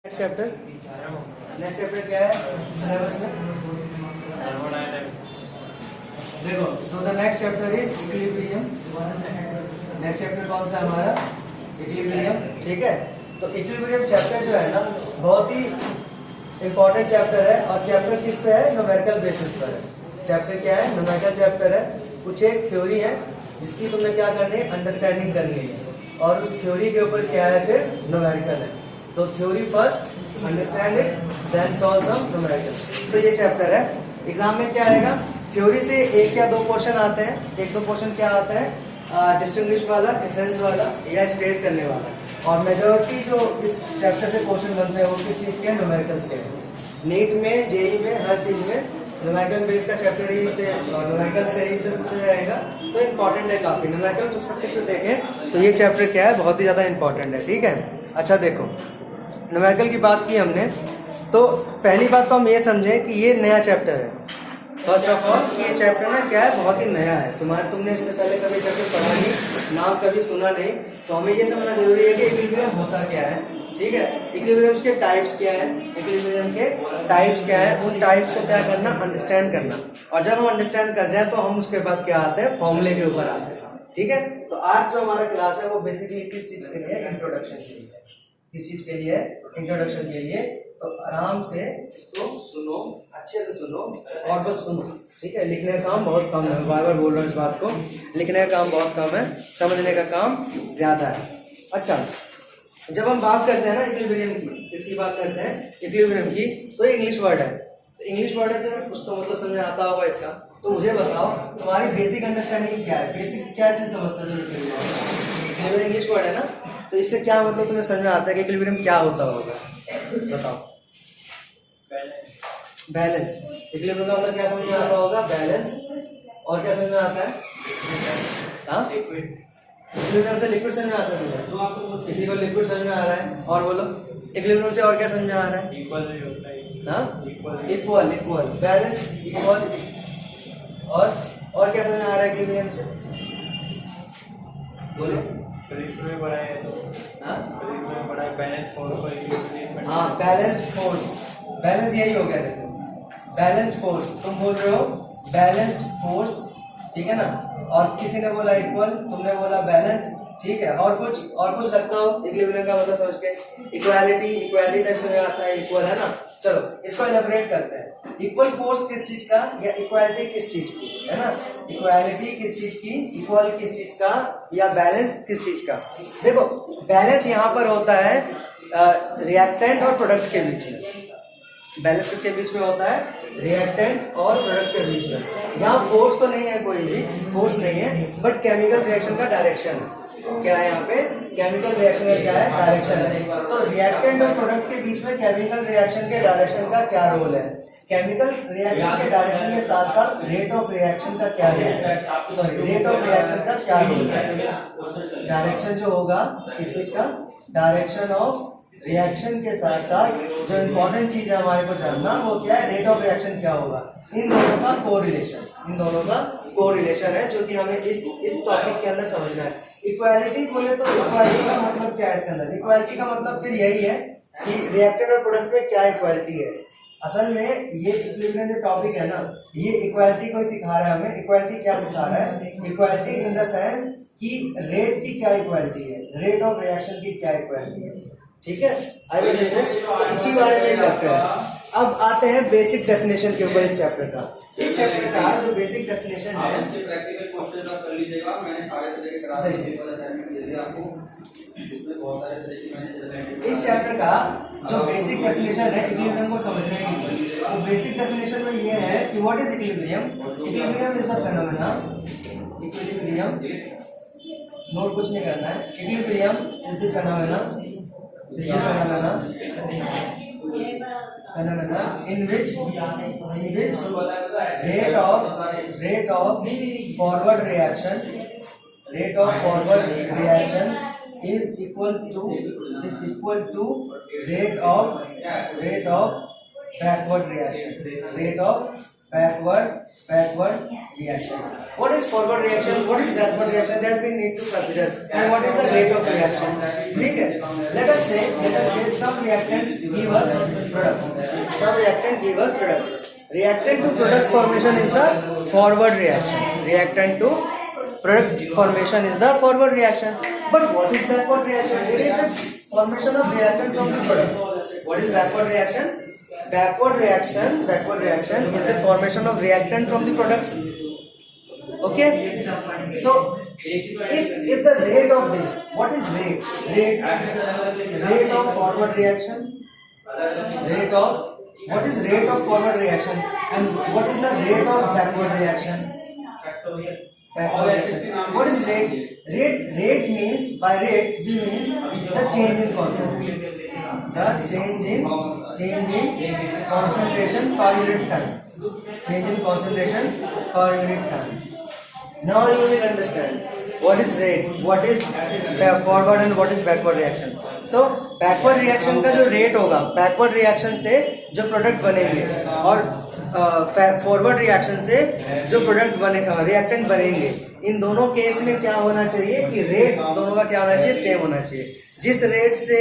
Next chapter क्या है syllabus में? देखो, so the next chapter is equilibrium. Next chapter कौन सा है हमारा? इक्विलिब्रियम। ठीक है, तो इक्विलिब्रियम चैप्टर जो है ना बहुत ही इंपॉर्टेंट चैप्टर है। और चैप्टर किस पे है? न्यूमेरिकल बेसिस पर है। चैप्टर क्या है? न्यूमेरिकल चैप्टर है। कुछ एक थ्योरी है जिसकी तुमने क्या करनी है? अंडरस्टैंडिंग करनी है। और उस थ्योरी के ऊपर क्या है? फिर न्यूमेरिकल है। तो theory first, understand it, then solve some numericals. तो ये चैप्टर है। एग्जाम में क्या आएगा? थ्योरी से एक या दो क्वेश्चन आते हैं। एक दो क्वेश्चन क्या आता है? डिस्टिंग्विश वाला, डिफरेंस वाला या स्टेट करने वाला। और मेजोरिटी जो इस चैप्टर से क्वेश्चन बनते हैं वो किस चीज के हैं? न्यूमेरिकल्स के हैं। नीट में, जेई में, हर चीज में न्यूमेरिकल बेस का चैप्टर ही से न्यूमेरिकल से ही से पूछा जाएगा। तो इम्पोर्टेंट है काफी। न्यूमेरिकल पर्सपेक्टिव से देखें तो ये चैप्टर क्या है? बहुत ही ज्यादा इंपॉर्टेंट है। ठीक है, अच्छा देखो, न्यूमेरिकल की बात की हमने, तो पहली बात तो हम ये समझें कि ये नया चैप्टर है। फर्स्ट ऑफ ऑल कि ये चैप्टर ना क्या है? बहुत ही नया है। तुमने इससे पहले कभी चैप्टर पढ़ा नहीं, नाम कभी सुना नहीं, तो हमें ये समझना जरूरी है कि इक्विलिब्रियम होता क्या है। ठीक है, इक्विलिब्रियम के टाइप्स क्या है? इक्विलिब्रियम के टाइप्स क्या है? उन टाइप्स को क्या करना? अंडरस्टैंड करना। और जब हम अंडरस्टैंड कर जाए तो हम उसके बाद क्या आते हैं? फॉर्मूले के ऊपर आते हैं। ठीक है, तो आज जो हमारा क्लास है वो बेसिकली किस चीज के लिए? इंट्रोडक्शन के लिए। किस चीज के लिए? इंट्रोडक्शन के लिए। तो आराम से इसको सुनो, अच्छे से सुनो और बस सुनो। ठीक है, लिखने का काम बहुत कम है। बार बार बोल रहा हूँ इस बात को, लिखने का काम बहुत कम है, समझने का काम ज्यादा है। अच्छा, जब हम बात करते हैं ना इक्विलिब्रियम की, किसकी बात करते हैं? इक्विलिब्रियम की। तो इंग्लिश वर्ड है, तो इंग्लिश वर्ड है तो कुछ तो मतलब समझ में आता होगा इसका। तो मुझे बताओ तुम्हारी बेसिक अंडरस्टैंडिंग क्या है? बेसिक क्या चीज समझते हो? इक्विलिब्रियम इंग्लिश वर्ड है ना, तो इससे क्या मतलब तुम्हें समझ में आता है कि इक्विलिब्रियम क्या होता होगा? बताओ। बैलेंस। इक्विलिब्रियम का मतलब क्या समझ में आता होगा? बैलेंस। और क्या समझ में आता है? हाँ, इक्विलिब्रियम से लिक्विड समझ में आता है तुम्हें? किसी को लिक्विड समझ में आ रहा है? और बोलो, इक्विलिब्रियम से और क्या समझ में आ रहा है? Equal, equal, balance, equal. और क्या समझ में आ रहा है इक्विलिब्रियम से? बोलो। में पढ़ा है तो में पढ़ा है बैलेंस फोर्स और इक्विलिब्रियम। हाँ, बैलेंस्ड फोर्स। बैलेंस यही हो गया। देखो, बैलेंस्ड फोर्स तुम बोल रहे हो, बैलेंस्ड फोर्स। ठीक है ना, और किसी ने बोला इक्वल, तुमने बोला बैलेंस। ठीक है, और कुछ लगता हो इक्विलिब्रियम का मतलब समझ के? इक्वालिटी, इक्वालिटी तक समझ आता है, इक्वल है ना। चलो इसको एलैबोरेट करते हैं। इक्वल फोर्स किस चीज का या इक्वालिटी किस चीज की, है ना? इक्वालिटी किस चीज की, इक्वल किस चीज का, या बैलेंस किस चीज का? देखो, बैलेंस यहाँ पर होता है रिएक्टेंट और प्रोडक्ट के बीच में। बैलेंस किसके बीच में होता है? रिएक्टेंट और प्रोडक्ट के बीच में। यहाँ फोर्स तो नहीं है, कोई भी फोर्स नहीं है, बट केमिकल रिएक्शन का डायरेक्शन है। क्या है यहाँ पे? केमिकल रिएक्शन का क्या है? डायरेक्शन है। तो रिएक्टेंट और प्रोडक्ट के बीच में केमिकल रिएक्शन के डायरेक्शन का क्या रोल है? केमिकल रिएक्शन के डायरेक्शन के साथ साथ रेट ऑफ रिएक्शन का क्या रोल है? सॉरी, रेट ऑफ रिएक्शन का क्या रोल है? डायरेक्शन जो होगा इस चीज का, डायरेक्शन ऑफ रिएक्शन के साथ साथ जो इम्पोर्टेंट चीज है हमारे को जानना, वो क्या है? रेट ऑफ रिएक्शन क्या होगा? इन दोनों का कोरिलेशन, इन दोनों का कोरिलेशन है जो कि हमें इस टॉपिक के अंदर समझना है। इक्वालिटी बोले तो इक्वालिटी का मतलब क्या है इसके अंदर? इक्वालिटी का मतलब फिर यही है कि रिएक्टेंट और प्रोडक्ट में क्या इक्वालिटी है। असल में ये इक्विलिब्रियम जो टॉपिक है ना, ये इक्वालिटी को सिखा रहा है हमें। इक्वालिटी क्या सिखा रहा है? इक्वालिटी इन द सेंस कि रेट की क्या इक्वालिटी है, रेट ऑफ रिएक्शन की क्या इक्वालिटी है। ठीक है, आइए समझे। तो इसी बारे में चैप्टर है। अब आते हैं बेसिक डेफिनेशन के ऊपर इस चैप्टर का। इस चैप्टर का जो बेसिक डेफिनेशन है, प्रैक्टिकल क्वेश्चन आप कर लीजिएगा। मैंने सारे तरह के करा दिए, वाला असाइनमेंट दे दिया आपको, इसमें बहुत सारे तरह की मैंने। इस चैप्टर का जो बेसिक डेफिनेशन है इक्विलिब्रियम को समझने के लिए, वो बेसिक डेफिनेशन में ये है कि what is equilibrium? Equilibrium is the phenomena, equilibrium, note कुछ नहीं करना है। Equilibrium is the phenomena, phenomena in which rate of forward reaction is equal to rate of backward reaction, rate of backward reaction. What is forward reaction? What is backward reaction? That we need to consider. And what is the rate of reaction? ठीक है. Let us say some reactants give us product. Some reactant give us product. Reactant to product formation is the forward reaction. Reactant to product formation is the forward reaction. But what is backward reaction? It is the formation of reactant from the product. What is backward reaction? Backward reaction is the formation of reactant from the products. Okay. So if the rate of this, what is rate? Rate of forward reaction. What is rate of forward reaction and what is the rate of backward reaction? What is rate? Rate means, by rate we means the change in concentration. The change in concentration per unit time. Change in concentration per unit time. Now you will understand what is rate, what is forward and what is backward reaction. So backward reaction का जो rate होगा, backward reaction से जो product बनेंगे और forward reaction से जो product बने रिएक्टेंट बनेंगे, इन दोनों केस में क्या होना चाहिए कि रेट दोनों का क्या होना चाहिए? सेम होना चाहिए. जिस रेट से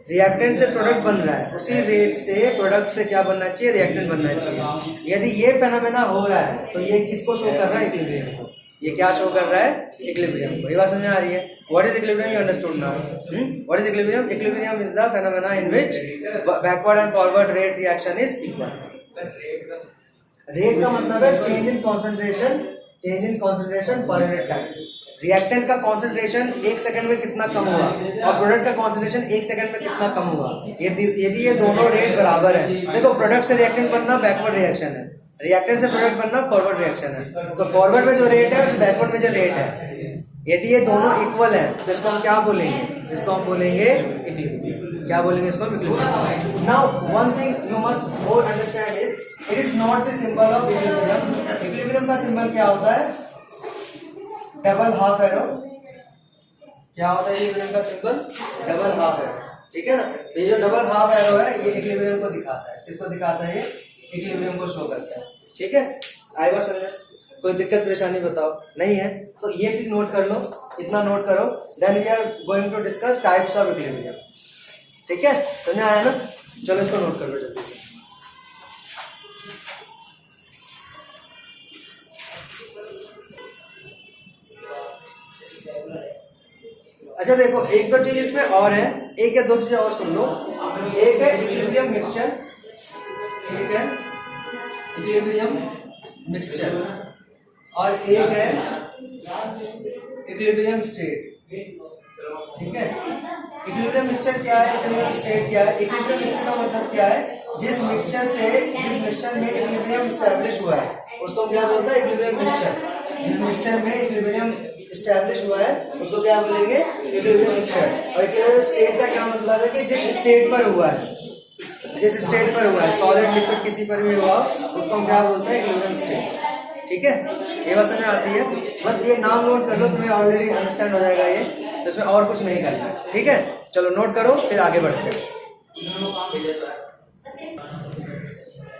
रिएक्टेंट से प्रोडक्ट बन रहा है उसी रेट से प्रोडक्ट से क्या बनना चाहिए? रिएक्टेंट बनना चाहिए. यदि ये फेनोमेना हो रहा है तो ये किसको शो कर रहा है? इक्विलिब्रियम को. ये क्या शो कर रहा है? इक्विलिब्रियम को. ये बात समझ में आ रही है? What is equilibrium? You understood now. What is equilibrium? Equilibrium is the phenomena in which backward and forward rate reaction is equal. Rate का मतलब है change in concentration per unit time. Reactant का कंसंट्रेशन 1 सेकंड में कितना कम हुआ और product का concentration 1 second में कितना कम हुआ. यदि ये दोनों रेट बराबर है, देखो प्रोडक्ट से रिएक्टेंट बनना बैकवर्ड रिएक्शन है, रिएक्टेंट से प्रोडक्ट बनना फॉरवर्ड रिएक्शन है. तो फॉरवर्ड में जो रेट है और बैकवर्ड में जो रेट है, यदि ये दोनों इक्वल है तो इसको हम क्या बोलेंगे? इसको हम बोलेंगे इक्विलिब्रियम. क्या बोलेंगे इसको? Equilibrium. Now one thing you must more understand is it is not the symbol of equilibrium. Equilibrium का सिंबल क्या होता है? Double half arrow. क्या होता है इक्विलिब्रियम का सिंबल? Double half arrow. ठीक है ना. तो ये जो डबल हाफ एरो है ये इक्विलिब्रियम को दिखाता है. किसको दिखाता है? ये इक्विलिब्रियम को शो करता है. ठीक है. आई बात समझ में? कोई दिक्कत परेशानी बताओ? नहीं है तो ये चीज नोट कर लो, इतना नोट करो. Then we are going to discuss types of equilibrium. ठीक है. समझ में आया ना? चलो इसको नोट कर लो जल्दी से. अच्छा देखो, एक दो चीज इसमें और है, एक या दो चीजें और सुन लो. एक है इक्विलिब्रियम मिक्सचर, एक है इक्विलिब्रियम मिक्सचर और एक है इक्विलिब्रियम स्टेट. ठीक है. इक्विलिब्रियम मिक्सचर क्या है? इक्विलिब्रियम स्टेट क्या है? इक्विलिब्रियम मिक्सचर का मतलब क्या है? जिस मिक्सचर में इक्विलिब्रियम एस्टैब्लिश हुआ है उसको हम क्या बोलते हैं? Equilibrium mixture. जिस मिक्सचर में इक्विलिब्रियम एस्टैब्लिश हुआ है उसको क्या बोलेंगे? Equilibrium mixture. और इक्विलिब्रियम स्टेट का क्या मतलब है कि जिस स्टेट पर हुआ है, सॉलिड लिक्विड किसी पर भी हुआ उसको हम क्या बोलते हैं? Equilibrium state. ठीक है. ये बात समझ में आती है? बस ये नाम नोट कर लो, तुम्हें ऑलरेडी अंडरस्टैंड हो जाएगा ये. तो इसमें और कुछ नहीं करना. ठीक है. चलो नोट करो फिर आगे बढ़ते हैं.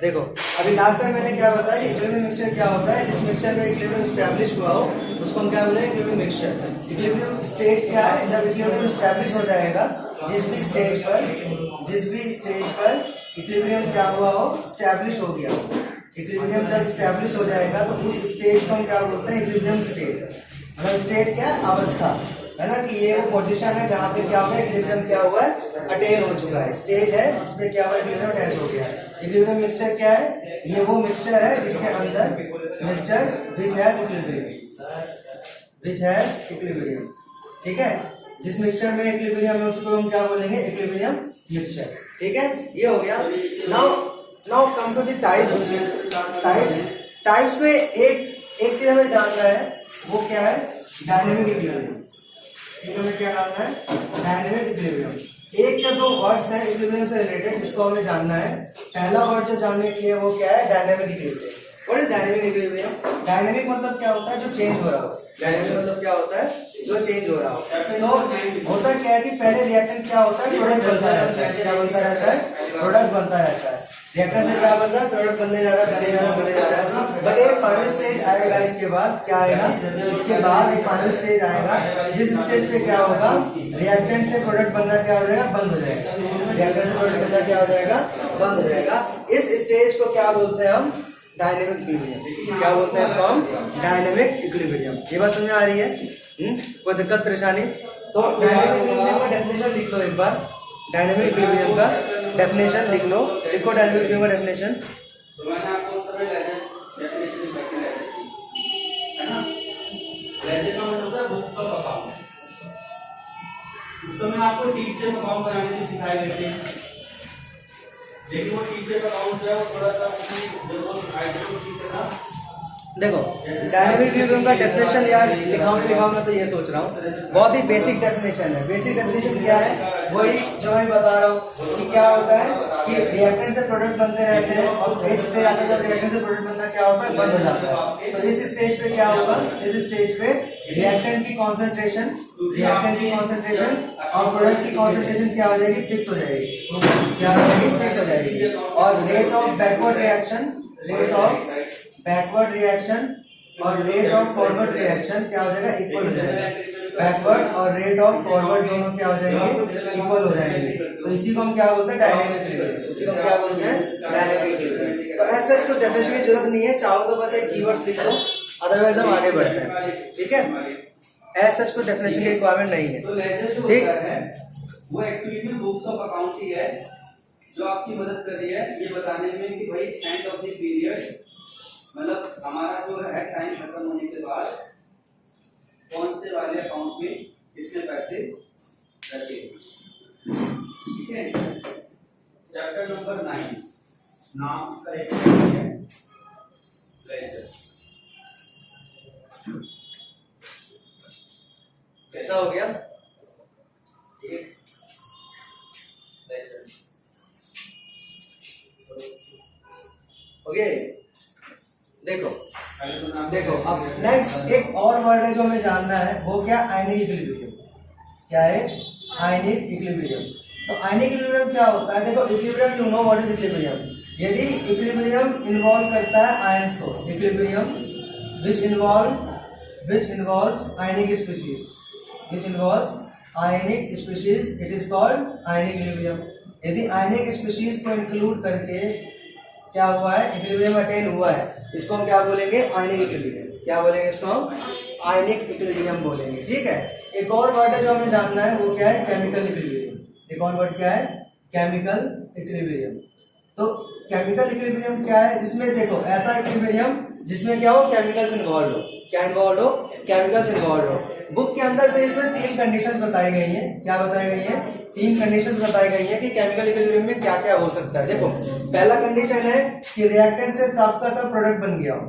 देखो अभी लास्ट टाइम मैंने क्या बताया कि इक्विलिब्रियम मिक्सचर क्या होता है? जिस मिक्सचर में इक्विलिब्रियम एस्टैब्लिश हुआ हो उसको हम क्या बोलेंगे? Equilibrium mixture. इक्विलिब्रियम स्टेट क्या है? जब इक्विलिब्रियम एस्टैब्लिश हो जाएगा, जिस भी स्टेज पर इक्विलिब्रियम क्या हुआ हो? एस्टैब्लिश हो गया. इक्विलिब्रियम जब एस्टैब्लिश हो जाएगा तो उस स्टेज को हम क्या बोलते हैं? Equilibrium state. मतलब स्टेट क्या है? अवस्था है ना, कि ये वो पोजीशन है जहाँ पे क्या हुआ? इक्विलिब्रियम क्या हुआ है? अटेन हो चुका है. स्टेज है जिसपे क्या हुआ? इक्विलिब्रियम अटैच हो गया है. इक्विलिब्रियम मिक्सचर क्या है? ये वो मिक्सचर है जिसके अंदर मिक्सचर विच हैज इक्विलिब्रियम. ठीक है. जिस मिक्सचर में इक्विलिब्रियम है उसको हम क्या बोलेंगे? Equilibrium mixture. ठीक है. ये हो गया. Now come to the types. Types में एक चीज हमें जानना है, वो क्या है? Dynamic equilibrium. एक हमें क्या जानना है? Dynamic equilibrium. एक या दो वर्ड्स है इक्विलिब्रियम से रिलेटेड जिसको हमें जानना है. पहला वर्ड जो जानने के लिए वो क्या है? Dynamic equilibrium. What is dynamic equilibrium? Dynamic मतलब क्या होता है? जो चेंज हो रहा हो. डायनेमिक मतलब क्या होता है? जो चेंज हो रहा हो. तो होता क्या है कि पहले रिएक्टेंट क्या होता है? प्रोडक्ट बनता रहता है. क्या बनता रहता है? प्रोडक्ट बनता रहता है. रिएक्टेंट से क्या बन रहा है? प्रोडक्ट बनने जा रहा है. बट एक फाइनल स्टेज आएगा इसके बाद, क्या आएगा इसके बाद एक फाइनल स्टेज आएगा, जिस स्टेज पे क्या होगा, रिएक्टेंट से प्रोडक्ट बनना क्या हो जाएगा, बंद हो जाएगा। रिएक्टेंट से प्रोडक्ट बनना क्या हो जाएगा, बंद हो जाएगा। इस स्टेज को क्या बोलते हैं हम, डायनेमिक इक्विलिब्रियम। क्या बोलते हैं इसको हम, डायनेमिक इक्विलिब्रियम। ये बात समझ में आ रही है? कोई दिक्कत परेशानी? तो डायनेमिक इक्विलिब्रियम का डेफिनेशन लिख लो एक बार। डायनेमिक इक्विलिब्रियम का डेफिनेशन लिख लो, लिखो डायनेमिक इक्विलिब्रियम का डेफिनेशन। तो मैंने आपको उस समय डेफिनेशन लिख के है ना। लेजर का मतलब होता है बुक्स ऑफ अकाउंट। उस समय आपको टी शेप अकाउंट बनाने की सिखाई गई थी, लेकिन वो टी शेप अकाउंट जो है वो थोड़ा सा उसकी जो वो आइडिया ठीक था। देखो डायनेमिक इक्विलिब्रियम का डेफिनेशन यार लिखाऊं मैं तो ये सोच रहा हूँ, बहुत ही बेसिक डेफिनेशन है। बेसिक डेफिनेशन क्या है, वही जो मैं बता रहा हूँ कि क्या होता है कि रिएक्टेंट से प्रोडक्ट बनते रहते हैं और एक स्टेज आता है जब रिएक्टेंट से प्रोडक्ट बनना क्या होता है, बंद हो जाता है। तो इस स्टेज पे क्या होगा, इस स्टेज पे रिएक्टेंट की कॉन्सेंट्रेशन और प्रोडक्ट की कॉन्सेंट्रेशन क्या हो जाएगी, फिक्स हो जाएगी। क्या हो जाएगी, फिक्स हो जाएगी। और रेट ऑफ बैकवर्ड रिएक्शन और रेट ऑफ फॉरवर्ड रिएक्शन क्या हो जाएगा, इक्वल हो जाएगा। बैकवर्ड और रेट ऑफ फॉरवर्ड दोनों क्या हो जाएंगे, इक्वल हो जाएंगे। तो इसी को हम क्या बोलते हैं, डायनेमिक इक्विलिब्रियम। इसी को हम क्या बोलते हैं, डायनेमिक इक्विलिब्रियम। तो ऐसा कुछ डेफिनेशन की जरूरत नहीं है, चाहो तो बस एक कीवर्ड्स लिख लो, अदरवाइज हम आगे बढ़ते हैं। ठीक है, ऐसा कुछ डेफिनेशन की रिक्वायरमेंट नहीं है। तो लेजर जो होता है वो एक्चुअली में बुक्स ऑफ अकाउंट ही है, जो आपकी मदद कर रही है ये बताने में कि भाई एंड ऑफ द पीरियड, मतलब हमारा जो है टाइम खत्म होने के बाद कौन से वाले अकाउंट में कितने पैसे रखे। ठीक है, चैप्टर नंबर 9 नाम करेक्ट है लेजर। कितना हो गया, ओके। देखो अब नेक्स्ट एक और वर्ड है जो हमें जानना है, वो क्या, आयनिक इक्विलिब्रियम। क्या है, आयनिक इक्विलिब्रियम। तो आयनिक इक्विलिब्रियम क्या होता है, देखो equilibrium, you know what is equilibrium. यदि इक्विलिब्रियम इन्वॉल्व करता है आयंस को, equilibrium which involves ionic species, it is called ionic equilibrium। यदि आयनिक स्पीशीज को इंक्लूड करके क्या हुआ है, इक्विलिब्रियम अटेन हुआ है, इसको हम क्या बोलेंगे, आयनिक इक्विलिब्रियम। क्या बोलेंगे इसको हम, आयनिक इक्विलिब्रियम बोलेंगे। ठीक है, एक और वर्ड है जो हमें जानना है, वो क्या है, केमिकल इक्विलिब्रियम। एक और वर्ड क्या है, केमिकल इक्विलिब्रियम। तो केमिकल इक्विलिब्रियम क्या है, जिसमें देखो ऐसा इक्विलिब्रियम जिसमें क्या हो, केमिकल्स इन्वॉल्व हो। क्या इन्वॉल्व हो, केमिकल्स इन्वॉल्व हो। बुक के अंदर पे इसमें 3 कंडीशंस बताई गई हैं। क्या बताई गई हैं, 3 कंडीशंस बताई गई हैं कि केमिकल इक्विलिब्रियम में क्या क्या हो सकता है। देखो पहला कंडीशन है कि रिएक्टेंट से सब का सब प्रोडक्ट बन गया हो।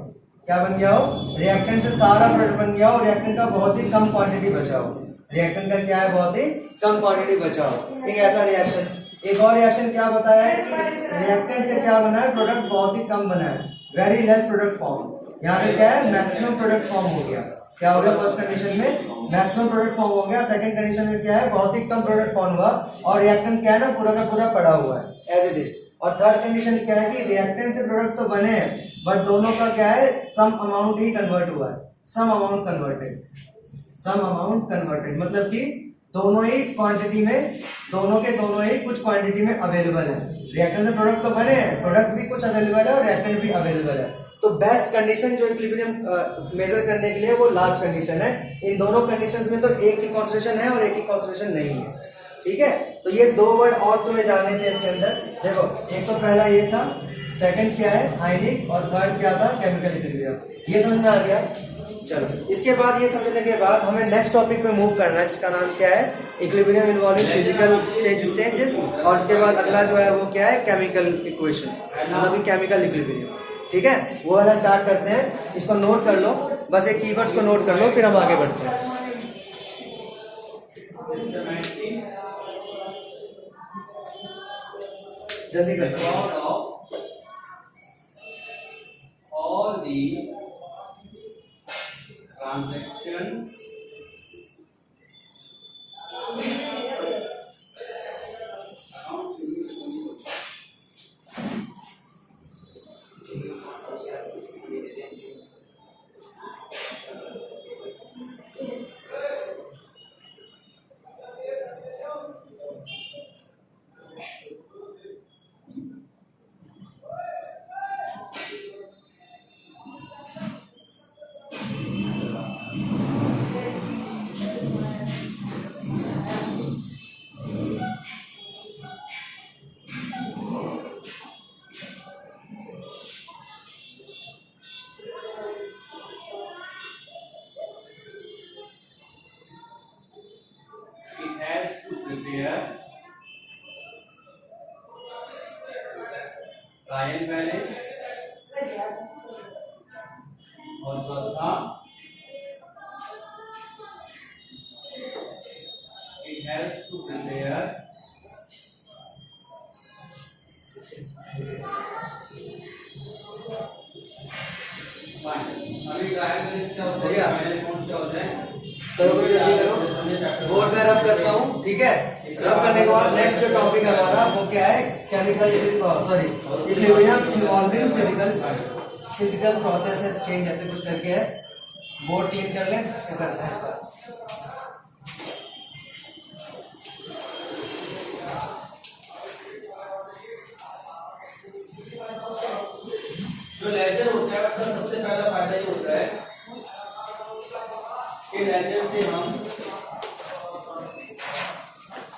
क्या बन गया हो, रिएक्टेंट से सारा प्रोडक्ट बन गया हो, रिएक्टेंट का बहुत ही कम क्वांटिटी बचा हो। रिएक्टेंट का क्या है, बहुत ही कम क्वांटिटी बचा हो, एक ऐसा रिएक्शन। एक और रिएक्शन क्या बताया है कि रिएक्टेंट से क्या बना है, प्रोडक्ट बहुत ही कम बना है, वेरी लेस प्रोडक्ट फॉर्म। यहाँ पे क्या है, मैक्सिमम प्रोडक्ट फॉर्म हो गया। क्या हो गया, फर्स्ट कंडीशन में मैक्सिमम प्रोडक्ट फॉर्म हो गया। सेकंड कंडीशन में क्या है, बहुत ही कम प्रोडक्ट फॉर्म हुआ और रिएक्टेंट क्या है ना, पूरा का पूरा पड़ा हुआ है एज इट इज। और थर्ड कंडीशन क्या है कि रिएक्टेंट से प्रोडक्ट तो बने हैं, बट दोनों का क्या है, सम अमाउंट ही कन्वर्ट हुआ है। सम अमाउंट कन्वर्टेड मतलब कि दोनों ही क्वांटिटी में, दोनों ही कुछ क्वांटिटी में अवेलेबल है। रिएक्टेंट से प्रोडक्ट तो बने हैं, प्रोडक्ट भी कुछ अवेलेबल है और रिएक्टेंट भी अवेलेबल है। तो बेस्ट कंडीशन जो इक्विलिब्रियम मेजर करने के लिए वो लास्ट कंडीशन है। इन दोनों कंडीशंस में तो एक की कॉन्सेंट्रेशन है और एक की कॉन्सेंट्रेशन नहीं है। ठीक है, तो ये 2 वर्ड और तुम्हें जानने थे इसके अंदर। देखो एक तो पहला ये था, सेकंड क्या है, आयनिक, और थर्ड क्या था, केमिकल इक्विलिब्रियम। ये समझ में आ गया। चलो इसके बाद, ये समझने के बाद हमें नेक्स्ट टॉपिक पे मूव करना है, जिसका नाम क्या है, इक्विलिब्रियम इन्वॉल्विंग फिजिकल स्टेजेस। और उसके बाद अगला जो है वो क्या है, केमिकल इक्वेशंस, मतलब केमिकल इक्विलिब्रियम। ठीक है, वो वाला स्टार्ट करते हैं। इसको नोट कर लो, बस एक कीवर्ड्स को नोट कर लो, फिर हम आगे बढ़ते हैं। जल्दी कर लो। All the transactions trial balance, और चौथा it helps to prepare अभी ट्रायल बैलेंस क्या होता है, फाइनल अकाउंट्स क्या होता है, तो बोर्ड में रब करता हूँ, ठीक है। रब करने के बाद नेक्स्ट जो टॉपिक हमारा वो क्या है, chemical sorry equilibrium involving physical process change, ऐसे कुछ करके है। बोर्ड क्लीन कर लें, उसके करते हैं स्टार्ट। जो लेजर होता है उसका सबसे पहला फायदा ये होता है कि लेजर से हम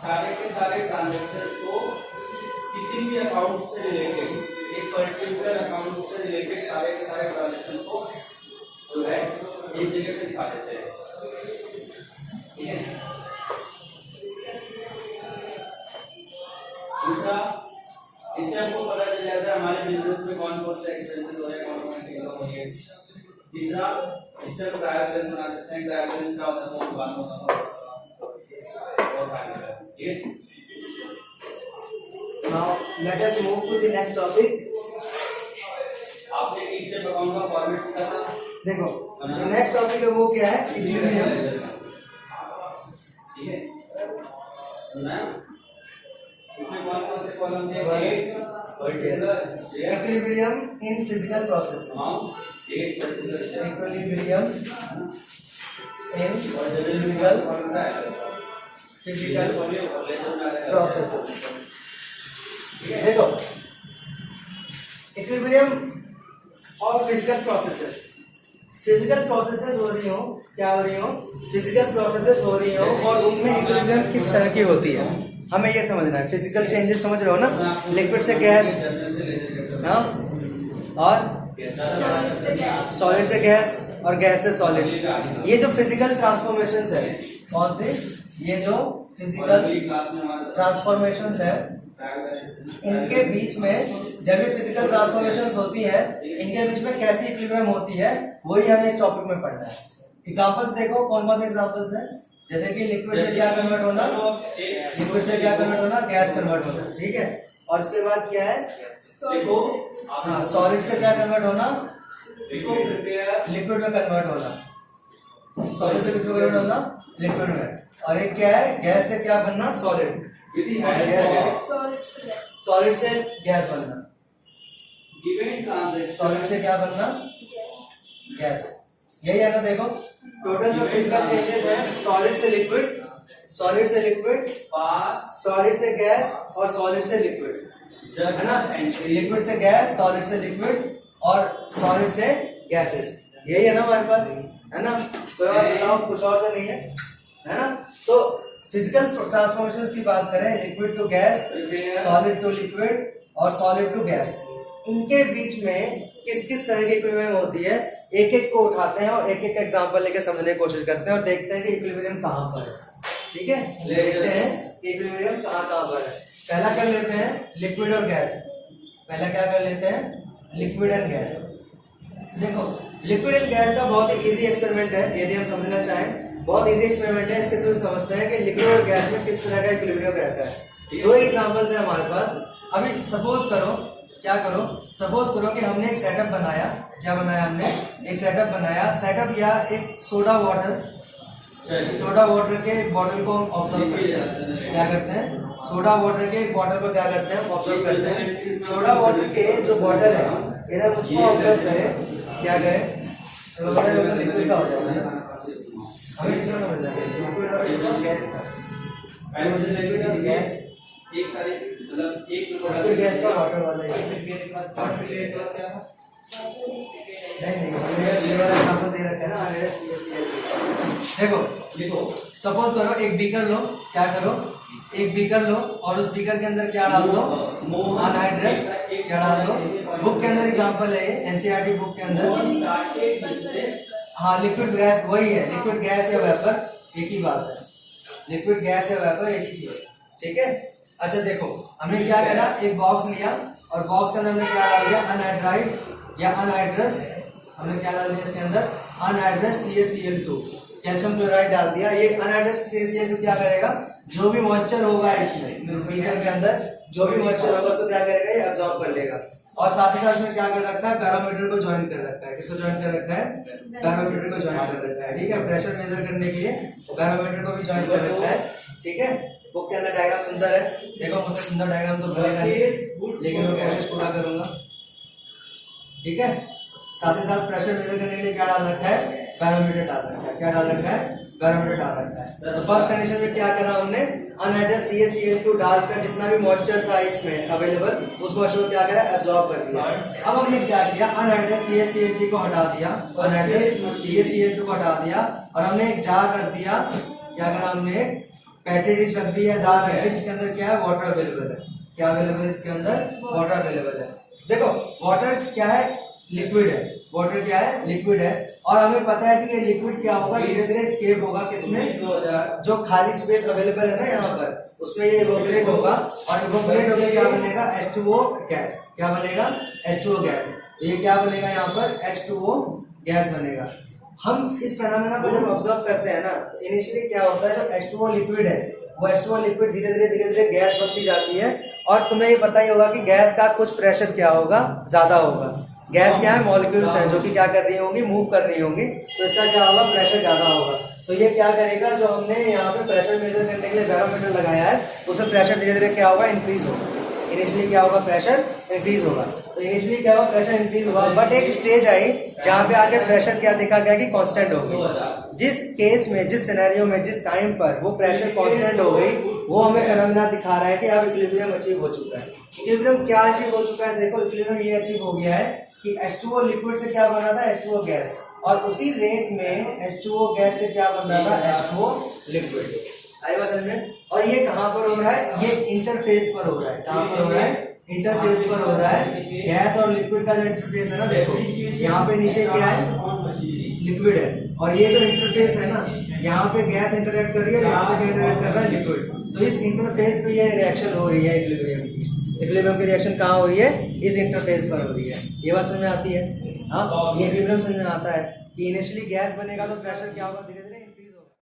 सारे के सारे ट्रांजैक्शंस को किसी भी अकाउंट से रिलेटेड, एक पर्टिकुलर अकाउंट से रिलेटेड सारे के सारे ट्रांजैक्शन को जो है एक जगह पे दिखा देते हैं, ठीक है। दूसरा, इससे हमको पता चल जाता है हमारे बिजनेस में कौन कौन से एक्सपेंसेस हो रहे हैं, कौन कौन सी इनकम हो रही है। तीसरा, इससे हम ट्रायल बैलेंस बना सकते हैं। ट्रायल बैलेंस क्या होता है वो बात होता है, ठीक है। Now let us move to the next topic. आपने टी-शर्ट अकाउंट का फॉर्मेट सीखा था, देखो जो नेक्स्ट टॉपिक है वो क्या है, इक्विलिब्रियम, ठीक है। सुना है उसमें कौन कौन से कॉलम थे, date, particular, share, equilibrium in physical processes, date, particular, share, equilibrium in physical processes. देखो इक्विलिब्रियम और फिजिकल प्रोसेसेस, फिजिकल प्रोसेसेस हो रही हो, क्या हो रही हो, फिजिकल प्रोसेसेस हो रही हो, और उनमें इक्विलिब्रियम किस तरह की होती है हमें ये समझना है। फिजिकल चेंजेस समझ रहे हो ना, लिक्विड से गैस, हाँ, और सॉलिड से गैस, और गैस से सॉलिड। ये जो फिजिकल ट्रांसफॉर्मेशंस है, कौन से, ये जो फिजिकल ट्रांसफॉर्मेशंस है, इनके बीच में जब ये फिजिकल ट्रांसफॉर्मेशंस होती है, इनके बीच में कैसी इक्विलिब्रियम होती है, वही हमें इस टॉपिक में पढ़ना है। एग्जांपल्स देखो, कौन कौन से एग्जांपल्स हैं, जैसे कि लिक्विड से क्या कन्वर्ट होना, लिक्विड से क्या कन्वर्ट होना, गैस कन्वर्ट होना, ठीक है। और उसके बाद क्या है, हाँ, सॉलिड से क्या कन्वर्ट होना, लिक्विड में कन्वर्ट होना, सॉलिड से किसमें कन्वर्ट होना, लिक्विड में। और एक क्या है, गैस से क्या बनना, सॉलिड, सॉलिड से गैस बनना, सॉलिड से क्या बनना, गैस। यही है ना, देखो टोटल जो फिजिकल चेंजेस है, सॉलिड से लिक्विड, सॉलिड से लिक्विड, सॉलिड से गैस, और सॉलिड से लिक्विड, है ना, लिक्विड से गैस, सॉलिड से लिक्विड, और सॉलिड से गैसेस। यही है ना हमारे पास, है ना। कोई और बताओ, कुछ और तो नहीं है ना। तो फिजिकल ट्रांसफॉर्मेशंस की बात करें, liquid to gas, solid to liquid, और सॉलिड टू गैस, इनके बीच में किस किस तरह की इक्विलिब्रियम होती है, एक एक को उठाते हैं और एक एक एग्जांपल लेके समझने की कोशिश करते हैं, और देखते हैं कि इक्विलिब्रियम कहाँ पर है, ठीक है। देखते हैं कि इक्विलिब्रियम कहाँ पर है। पहला कर लेते हैं लिक्विड और गैस, पहला क्या कर लेते हैं, लिक्विड एंड गैस। देखो लिक्विड एंड गैस का बहुत ही इजी एक्सपेरिमेंट है, यदि हम समझना चाहें बहुत इजी एक्सपेरिमेंट है। इसके थ्रू समझते हैं कि लिक्विड और गैस में किस तरह का इक्विलिब्रियम रहता है। दो एग्जांपल्स है हमारे पास। अभी सपोज करो, क्या करो, सपोज करो कि हमने एक सेटअप बनाया, क्या बनाया हमने, एक सेटअप बनाया, सेटअप या एक सोडा वाटर के एक बॉटल को हम ऑब्जर्व करते हैं, क्या करते हैं, सोडा वाटर के एक बॉटल को क्या करते हैं, ऑब्जर्व करते हैं। सोडा वाटर के जो बॉटल है इधर उसको ऑब्जर्व करें, क्या करें, चलो बड़ा लिक्विड का हो जाएगा, हमें किसका समझना है, लिक्विड और इसका गैस का, लिक्विड और गैस एक तारीख मतलब एक गैस का वाटर वाला है, नहीं ये वाला आपको दे रखा है ना, देखो सपोज करो एक बीकर लो, क्या करो, एक बीकर लो और उस बीकर के अंदर क्या डाल दो, अनहाइड्रस, क्या डाल दो, बुक के अंदर एग्जांपल है एनसीईआरटी बुक के अंदर, हाँ लिक्विड गैस वही है, लिक्विड गैस या वेपर एक ही बात है, लिक्विड गैस या वेपर एक ही चीज है, ठीक है। अच्छा देखो, हमने क्या करा, एक बॉक्स लिया और बॉक्स के अंदर हमने क्या डाल दिया, अनहाइड्राइड या अनहाइड्रस, हमने क्या डाल दिया इसके अंदर, अनहाइड्रस CaCl2 कैल्शियम क्लोराइड डाल दिया। ये अनहाइड्रस CaCl2 क्या करेगा, जो भी मॉइस्चर होगा इसमें, इस बीकर के अंदर जो भी मॉइस्चर होगा उसको क्या करेगा, ये अब्सॉर्ब कर लेगा। और साथ ही साथ में क्या कर रखा है, बैरोमीटर को ज्वाइन कर रखा है। किसको ज्वाइन कर रखा है, बैरोमीटर को ज्वाइन कर रखा है, ठीक है, प्रेशर मेजर करने के लिए बैरोमीटर को भी ज्वाइन कर रखा है, ठीक है। बुक के अंदर डायग्राम सुंदर है, देखो मुझसे सुंदर डायग्राम तो बनेगा नहीं, लेकिन मैं कोशिश पूरा करूंगा, ठीक है। साथ ही साथ प्रेशर मेजर करने के लिए क्या डाल रखा है, बैरोमीटर डाल रखा है। क्या डाल रखा है, बैरोमीटर डाल रखा है। तो फर्स्ट कंडीशन में क्या करा हमने, अनहाइड्रस CaCl2 डालकर जितना भी मॉइस्चर था इसमें अवेलेबल, उस मॉइस्चर को क्या करा, एब्जॉर्ब कर दिया। अब हमने क्या किया, अनहाइड्रस CaCl2 को हटा दिया, अनहाइड्रस CaCl2 को हटा दिया और हमने एक जार रख दिया। क्या करा हमने, पेट्री डिश रख दी या जार रख दी, जिसके अंदर क्या है, वाटर अवेलेबल है। क्या अवेलेबल है इसके अंदर, वाटर अवेलेबल है। देखो वाटर क्या है, लिक्विड है, वाटर क्या है, लिक्विड है। और हमें पता है कि ये लिक्विड क्या होगा, धीरे धीरे एस्केप होगा किसमें, जो खाली स्पेस अवेलेबल है ना यहाँ पर, उसमें ये इवोपरेट होगा और इवोपरेट होकर क्या बनेगा, H2O गैस। क्या बनेगा, H2O गैस। ये क्या बनेगा यहाँ पर, H2O गैस बनेगा। हम इस फेनोमेना को जब ऑब्जर्व करते हैं ना, तो इनिशियली क्या होता है, जो H2O लिक्विड है वो H2O लिक्विड धीरे धीरे गैस बनती जाती है। और तुम्हें ये पता ही होगा कि गैस का कुछ प्रेशर क्या होगा, ज्यादा होगा। गैस क्या है, मॉलिक्यूल्स हैं जो कि क्या कर रही होंगी, मूव कर रही होंगी, तो इसका क्या होगा, प्रेशर ज्यादा होगा। तो ये क्या करेगा, जो हमने यहाँ पे प्रेशर मेजर करने के लिए बैरोमीटर लगाया है, उसमें प्रेशर धीरे धीरे क्या होगा, इंक्रीज होगा। इनिशियली क्या होगा, प्रेशर इंक्रीज होगा। तो इनिशियली क्या होगा, प्रेशर इंक्रीज हुआ, बट एक स्टेज आई जहाँ पे आके प्रेशर क्या देखा गया कि कांस्टेंट हो गई। जिस केस में, जिस सिनेरियो में, जिस टाइम पर वो प्रेशर कांस्टेंट हो गई, वो हमें फेनोमेना दिखा रहा है कि अब इक्विलिब्रियम अचीव हो चुका है। इक्विलिब्रियम क्या अचीव हो चुका है, देखो इक्विलिब्रियम ये अचीव हो गया है कि H2O लिक्विड से क्या बन रहा था, H2O गैस, और उसी रेट में H2O गैस से क्या बन रहा था, H2O लिक्विड। आई बात समझ में। और ये कहाँ पर हो रहा है, ये इंटरफेस पर हो रहा है। कहाँ पर हो रहा है, इंटरफेस पर हो रहा है। गैस और लिक्विड का जो इंटरफेस है ना, देखो यहाँ पे नीचे क्या है, लिक्विड है, और ये जो इंटरफेस है ना, यहाँ पे गैस इंटरेक्ट कर रही है, यहाँ से इंटरेक्ट कर रहा है लिक्विड। तो इस इंटरफेस पे ये रिएक्शन हो रही है इक्विलिब्रियम की। इक्विलिब्रियम की रिएक्शन कहाँ हो रही है, इस इंटरफेस पर हो रही है। ये बात समझ में आती है, हाँ। ये इक्विलिब्रियम समझ में आता है कि इनिशियली गैस बनेगा तो प्रेशर क्या होगा, धीरे धीरे